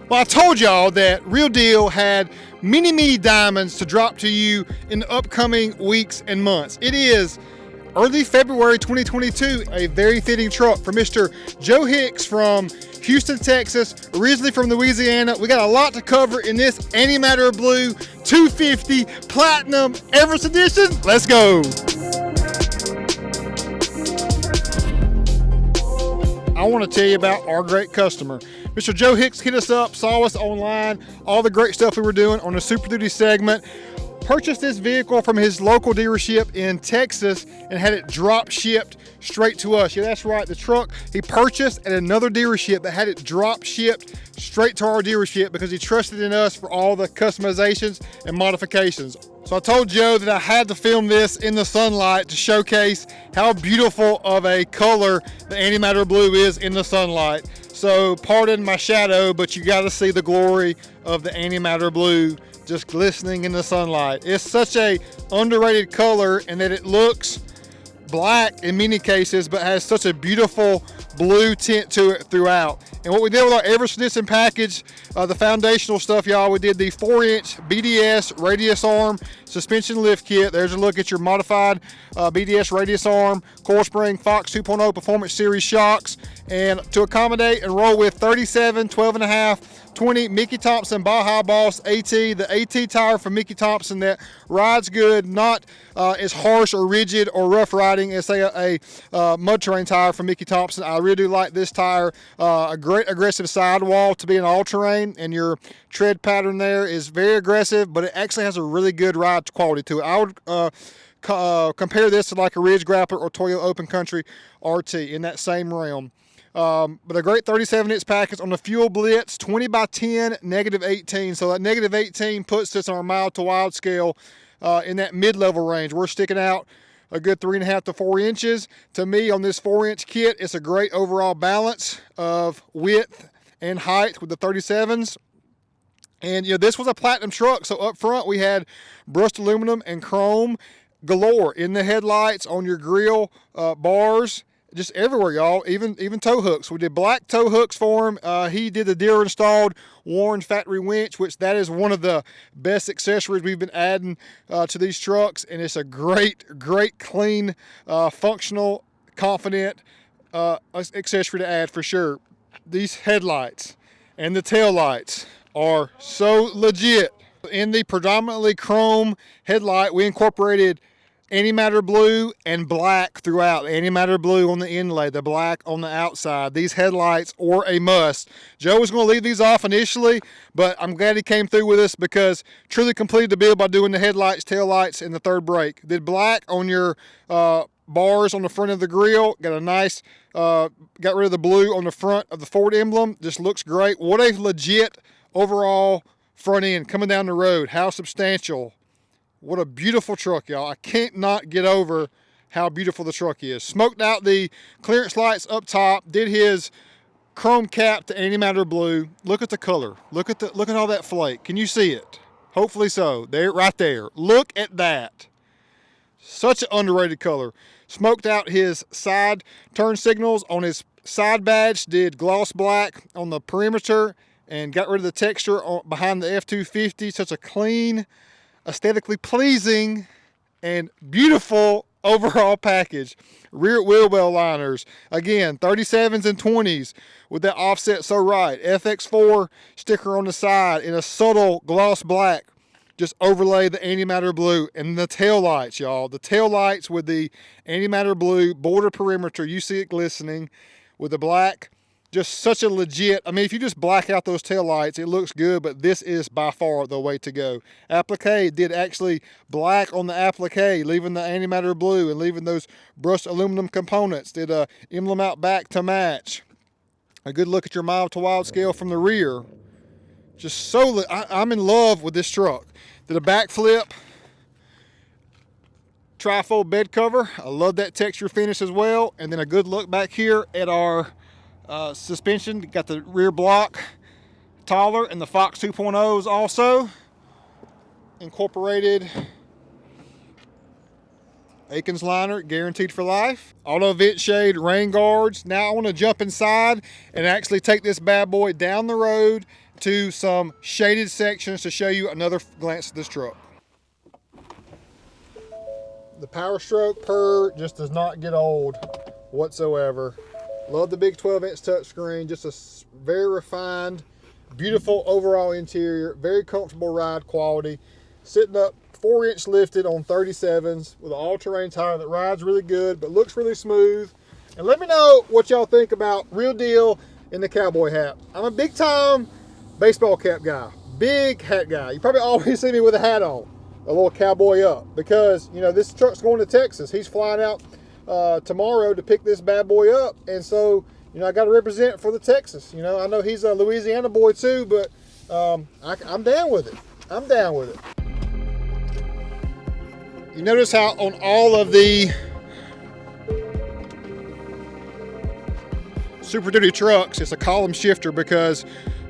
Well, I told y'all that Real Deal had many diamonds to drop to you in the upcoming weeks and months. It is early February 2022, a very fitting truck for Mr. Joe Hicks from Houston, Texas, originally from Louisiana. We got a lot to cover in this Antimatter Blue 250 Platinum Everest Edition. Let's go. I want to tell you about our great customer. Mr. Joe Hicks hit us up, saw us online, all the great stuff we were doing on the Super Duty segment, purchased this vehicle from his local dealership in Texas and had it drop shipped straight to us. Yeah, that's right. The truck he purchased at another dealership that had it drop shipped straight to our dealership because he trusted in us for all the customizations and modifications. So I told Joe that I had to film this in the sunlight to showcase how beautiful of a color the Antimatter Blue is in the sunlight. So pardon my shadow, but you got to see the glory of the Antimatter Blue just glistening in the sunlight. It's such a underrated color in that it looks black in many cases, but has such a beautiful blue tint to it throughout. And what we did with our Everest Edition package, the foundational stuff, y'all, we did the 4-inch BDS radius arm suspension lift kit. There's a look at your modified BDS radius arm, coil spring Fox 2.0 Performance Series shocks, and to accommodate and roll with 37, 12.5, 20 Mickey Thompson Baja Boss AT, the AT tire from Mickey Thompson that rides good, not as harsh or rigid or rough riding as say a mud terrain tire from Mickey Thompson. I really do like this tire. A great aggressive sidewall to be an all-terrain, and your tread pattern there is very aggressive, but it actually has a really good ride quality to it. I would compare this to like a Ridge Grappler or Toyota Open Country RT in that same realm. But a great 37-inch package on the Fuel Blitz, 20 by 10, -18. So that -18 puts us on our mild to wild scale in that mid-level range. We're sticking out a good 3.5 to 4 inches. To me, on this 4-inch kit, it's a great overall balance of width and height with the 37s. And, you know, this was a platinum truck. So up front, we had brushed aluminum and chrome galore in the headlights, on your grill bars, just everywhere, y'all, even tow hooks. We did black tow hooks for him. He did the dealer installed Warren factory winch, which that is one of the best accessories we've been adding to these trucks. And it's a great, clean, functional, confident accessory to add for sure. These headlights and the tail lights are so legit. In the predominantly chrome headlight, we incorporated Antimatter Blue and black throughout. Antimatter Blue on the inlay, the black on the outside. These headlights are a must. Joe was going to leave these off initially, but I'm glad he came through with us because truly completed the build by doing the headlights, tail lights, and the third brake. Did black on your bars on the front of the grille. Got a nice, got rid of the blue on the front of the Ford emblem. Just looks great. What a legit overall front end coming down the road. How substantial. What a beautiful truck, y'all. I can't not get over how beautiful the truck is. Smoked out the clearance lights up top, did his chrome cap to Antimatter Blue. Look at the color. Look at all that flake. Can you see it? Hopefully so. There, right there. Look at that. Such an underrated color. Smoked out his side turn signals on his side badge, did gloss black on the perimeter, and got rid of the texture behind the F-250. Such a clean, aesthetically pleasing, and beautiful overall package. Rear wheel well liners, again 37s and 20s with that offset so right. FX4 sticker on the side in a subtle gloss black. Just overlay the Antimatter Blue. And the tail lights, y'all. The tail lights with the Antimatter Blue border perimeter. You see it glistening with the black. Just such a legit, I mean, if you just black out those tail lights, it looks good, but this is by far the way to go. Applique did actually black on the applique, leaving the Antimatter Blue and leaving those brushed aluminum components. Did a emblem out back to match. A good look at your mild to wild scale from the rear. Just so, I'm in love with this truck. Did a backflip, trifold bed cover. I love that texture finish as well. And then a good look back here at our suspension. Got the rear block taller, and the Fox 2.0s also incorporated Akins liner, guaranteed for life. Auto vent shade, rain guards. Now I want to jump inside and actually take this bad boy down the road to some shaded sections to show you another glance at this truck. The power stroke purr just does not get old whatsoever. Love the big 12-inch touchscreen, just a very refined, beautiful overall interior, very comfortable ride quality. Sitting up 4-inch lifted on 37s with an all-terrain tire that rides really good but looks really smooth. And let me know what y'all think about Real Deal in the cowboy hat. I'm a big time baseball cap guy, big hat guy. You probably always see me with a hat on, a little cowboy up, because you know this truck's going to Texas. He's flying out tomorrow to pick this bad boy up, and so you know I got to represent for the Texas. You know, I know he's a Louisiana boy too, but I'm down with it. I'm down with it. You notice how on all of the Super Duty trucks, it's a column shifter, because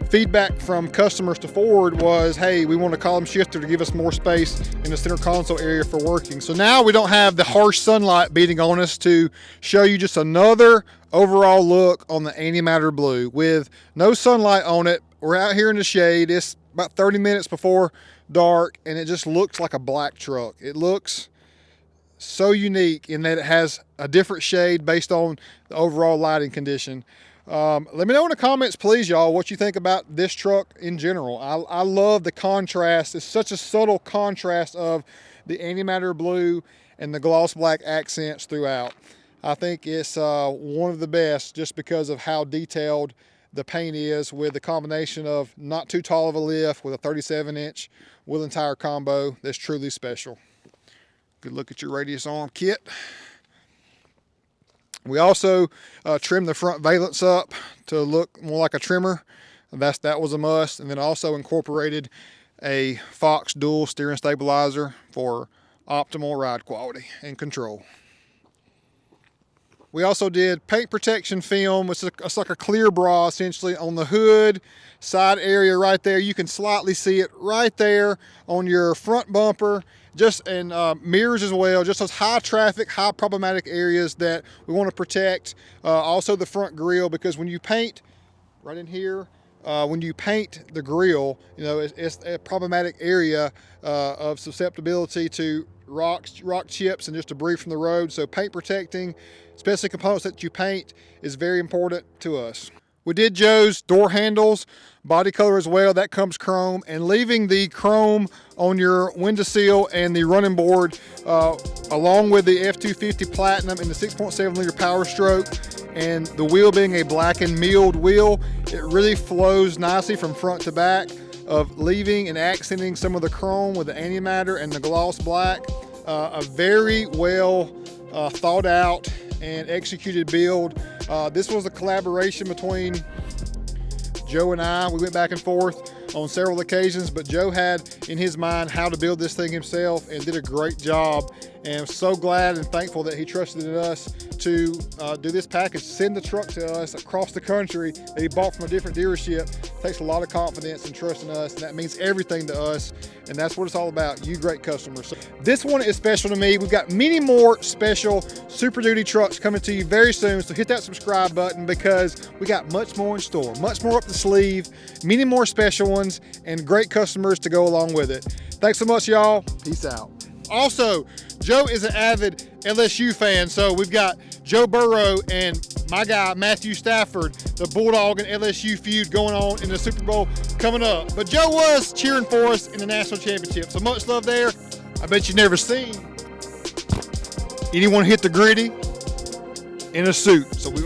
feedback from customers to Ford was, hey, we want a column shifter to give us more space in the center console area for working. So now we don't have the harsh sunlight beating on us to show you just another overall look on the Antimatter Blue with no sunlight on it. We're out here in the shade. It's about 30 minutes before dark, and it just looks like a black truck. It looks so unique in that it has a different shade based on the overall lighting condition. Let me know in the comments, please, y'all, what you think about this truck in general. I love the contrast. It's such a subtle contrast of the Antimatter Blue and the gloss black accents throughout. I think it's one of the best just because of how detailed the paint is, with the combination of not too tall of a lift with a 37-inch wheel and tire combo that's truly special. Good look at your radius arm kit. We also trimmed the front valance up to look more like a trimmer. That was a must. And then also incorporated a Fox dual steering stabilizer for optimal ride quality and control. We also did paint protection film, which is it's like a clear bra essentially on the hood side area right there. You can slightly see it right there on your front bumper, just in mirrors as well, just those high traffic, high problematic areas that we want to protect. Also the front grille, because when you paint right in here, when you paint the grille, you know, it's a problematic area of susceptibility to rock chips and just debris from the road. So paint protecting, especially components that you paint, is very important to us. We did Joe's door handles, body color as well. That comes chrome, and leaving the chrome on your windowsill and the running board, along with the F-250 Platinum and the 6.7 liter Power Stroke, and the wheel being a black and milled wheel, it really flows nicely from front to back, of leaving and accenting some of the chrome with the Antimatter and the gloss black. A very well thought out and executed build. This was a collaboration between Joe and I. We went back and forth on several occasions, but Joe had in his mind how to build this thing himself and did a great job. And I'm so glad and thankful that he trusted in us to do this package, send the truck to us across the country that he bought from a different dealership. Takes a lot of confidence and trust in us, and that means everything to us, and that's what it's all about, you great customers. So this one is special to me. We've got many more special Super Duty trucks coming to you very soon, so hit that subscribe button, because we got much more in store, much more up the sleeve, many more special ones, and great customers to go along with it. Thanks so much, y'all. Peace out. Also, Joe is an avid LSU fan, so we've got Joe Burrow and my guy Matthew Stafford, the Bulldog and LSU feud going on in the Super Bowl coming up. But Joe was cheering for us in the national championship, so much love there. I bet you've never seen anyone hit the gritty in a suit. So we